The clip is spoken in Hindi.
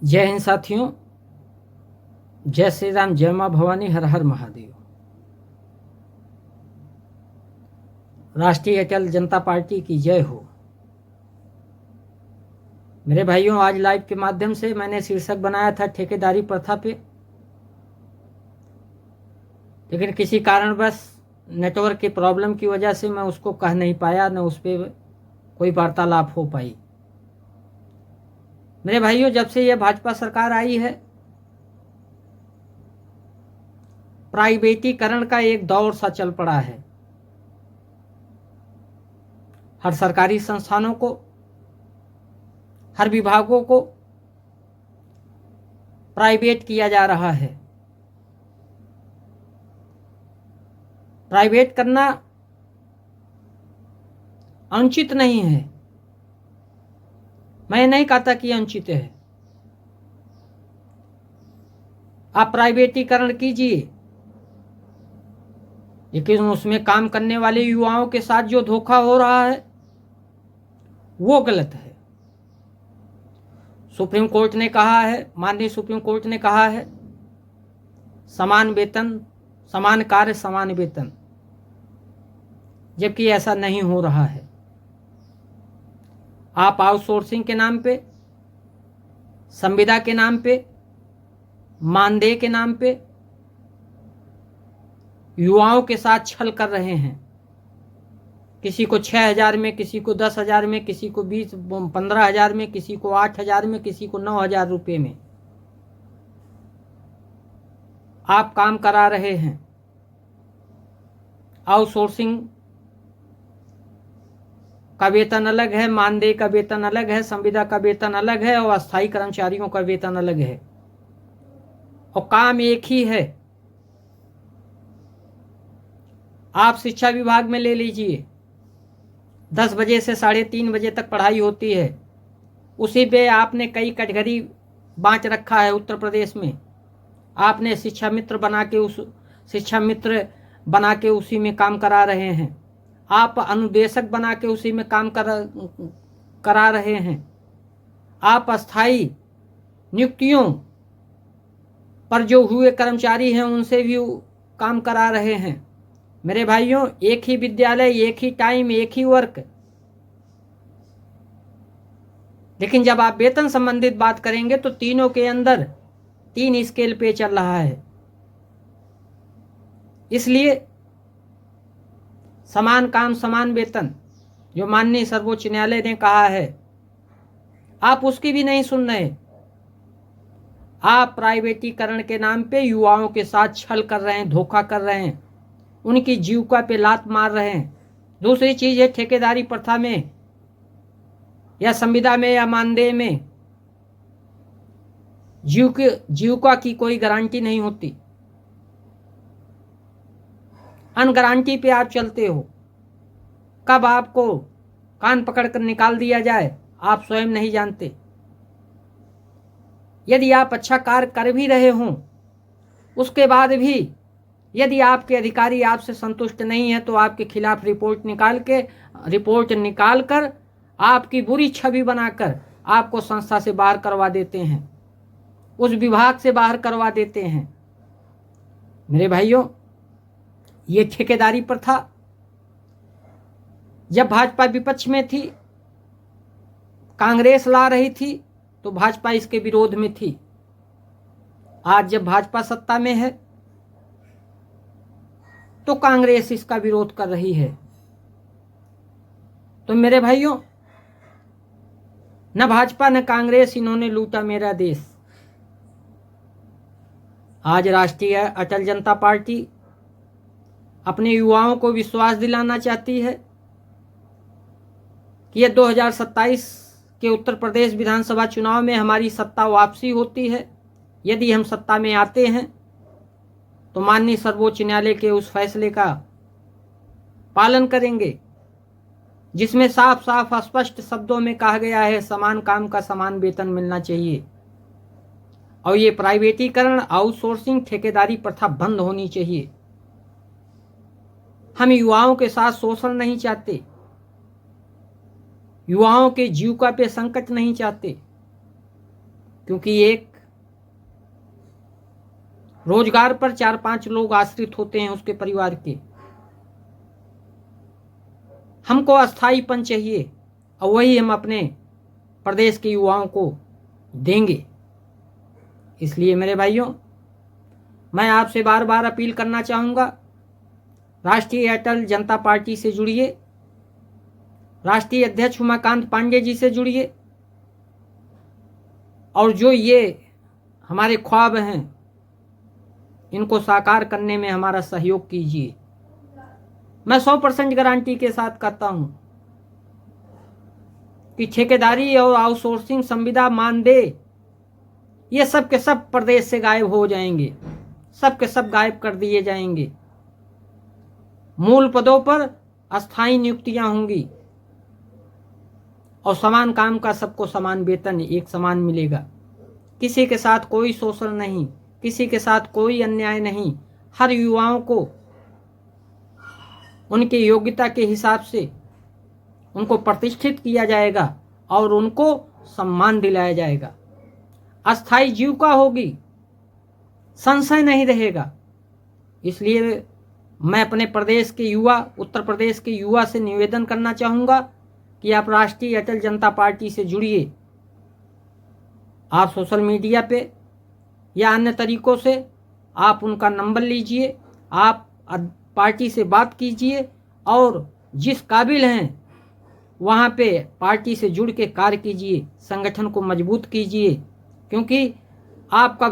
जय हिंद साथियों, जय श्री राम, जय मां भवानी, हर हर महादेव। राष्ट्रीय अटल जनता पार्टी की जय हो। मेरे भाइयों, आज लाइव के माध्यम से मैंने शीर्षक बनाया था ठेकेदारी प्रथा पे, लेकिन किसी कारणवश नेटवर्क की प्रॉब्लम की वजह से मैं उसको कह नहीं पाया, न उस पर कोई वार्तालाप हो पाई। मेरे भाइयों, जब से यह भाजपा सरकार आई है, प्राइवेटीकरण का एक दौर सा चल पड़ा है। हर सरकारी संस्थानों को, हर विभागों को प्राइवेट किया जा रहा है। प्राइवेट करना अनुचित नहीं है, मैं नहीं कहता कि अनुचित है। आप प्राइवेटीकरण कीजिए, लेकिन उसमें काम करने वाले युवाओं के साथ जो धोखा हो रहा है वो गलत है। सुप्रीम कोर्ट ने कहा है, माननीय सुप्रीम कोर्ट ने कहा है, समान वेतन, समान कार्य, समान वेतन, जबकि ऐसा नहीं हो रहा है। आप आउटसोर्सिंग के नाम पे, संविदा के नाम पे, मानदेय के नाम पे युवाओं के साथ छल कर रहे हैं। किसी को 6,000 में, किसी को 10,000 में, किसी को 15,000 में, किसी को 8,000 में, किसी को 9,000 रुपये में आप काम करा रहे हैं। आउटसोर्सिंग का वेतन अलग है, मानदेय का वेतन अलग है, संविदा का वेतन अलग है और अस्थायी कर्मचारियों का वेतन अलग है, और काम एक ही है। आप शिक्षा विभाग में ले लीजिए, 10 बजे से 3:30 बजे तक पढ़ाई होती है। उसी पे आपने कई कैटेगरी बांट रखा है। उत्तर प्रदेश में आपने शिक्षा मित्र बना के उसी में काम करा रहे हैं। आप अनुदेशक बना के उसी में काम करा रहे हैं। आप अस्थाई नियुक्तियों पर जो हुए कर्मचारी हैं उनसे भी काम करा रहे हैं। मेरे भाइयों, एक ही विद्यालय, एक ही टाइम, एक ही वर्क, लेकिन जब आप वेतन संबंधित बात करेंगे तो तीनों के अंदर 3 स्केल पे चल रहा है। इसलिए समान काम समान वेतन जो माननीय सर्वोच्च न्यायालय ने कहा है, आप उसकी भी नहीं सुन रहे। आप प्राइवेटीकरण के नाम पे युवाओं के साथ छल कर रहे हैं, धोखा कर रहे हैं, उनकी जीविका पे लात मार रहे हैं। दूसरी चीज है, ठेकेदारी प्रथा में या संविदा में या मानदेय में जीविका की कोई गारंटी नहीं होती। अन गारंटी पे आप चलते हो। कब आपको कान पकड़कर निकाल दिया जाए आप स्वयं नहीं जानते। यदि आप अच्छा कार्य कर भी रहे हों, उसके बाद भी यदि आपके अधिकारी आपसे संतुष्ट नहीं है तो आपके खिलाफ रिपोर्ट निकाल कर आपकी बुरी छवि बनाकर आपको संस्था से बाहर करवा देते हैं, उस विभाग से बाहर करवा देते हैं। मेरे भाइयों, ये ठेकेदारी प्रथा जब भाजपा विपक्ष में थी, कांग्रेस ला रही थी, तो भाजपा इसके विरोध में थी। आज जब भाजपा सत्ता में है तो कांग्रेस इसका विरोध कर रही है। तो मेरे भाइयों, न भाजपा न कांग्रेस, इन्होंने लूटा मेरा देश। आज राष्ट्रीय अटल जनता पार्टी अपने युवाओं को विश्वास दिलाना चाहती है कि यह 2027 के उत्तर प्रदेश विधानसभा चुनाव में हमारी सत्ता वापसी होती है। यदि हम सत्ता में आते हैं तो माननीय सर्वोच्च न्यायालय के उस फैसले का पालन करेंगे जिसमें साफ साफ स्पष्ट शब्दों में कहा गया है, समान काम का समान वेतन मिलना चाहिए। और ये प्राइवेटीकरण, आउटसोर्सिंग, ठेकेदारी प्रथा बंद होनी चाहिए। हम युवाओं के साथ शोषण नहीं चाहते, युवाओं के जीविका पे संकट नहीं चाहते। क्योंकि एक रोजगार पर 4-5 लोग आश्रित होते हैं उसके परिवार के। हमको अस्थायीपन चाहिए और वही हम अपने प्रदेश के युवाओं को देंगे। इसलिए मेरे भाइयों, मैं आपसे बार बार अपील करना चाहूँगा, राष्ट्रीय अटल जनता पार्टी से जुड़िए, राष्ट्रीय अध्यक्ष उमाकांत पांडे जी से जुड़िए और जो ये हमारे ख्वाब हैं इनको साकार करने में हमारा सहयोग कीजिए। मैं 100% गारंटी के साथ कहता हूं कि ठेकेदारी और आउटसोर्सिंग संविदा मानदेय ये सब के सब प्रदेश से गायब हो जाएंगे, सब के सब गायब कर दिए जाएंगे। मूल पदों पर अस्थायी नियुक्तियां होंगी और समान काम का सबको समान वेतन एक समान मिलेगा। किसी के साथ कोई शोषण नहीं, किसी के साथ कोई अन्याय नहीं। हर युवाओं को उनके योग्यता के हिसाब से उनको प्रतिष्ठित किया जाएगा और उनको सम्मान दिलाया जाएगा। अस्थायी जीविका होगी, संशय नहीं रहेगा। इसलिए मैं अपने प्रदेश के युवा, उत्तर प्रदेश के युवा से निवेदन करना चाहूँगा कि आप राष्ट्रीय अटल जनता पार्टी से जुड़िए। आप सोशल मीडिया पे या अन्य तरीकों से आप उनका नंबर लीजिए, आप पार्टी से बात कीजिए और जिस काबिल हैं वहाँ पे पार्टी से जुड़ के कार्य कीजिए, संगठन को मजबूत कीजिए, क्योंकि आपका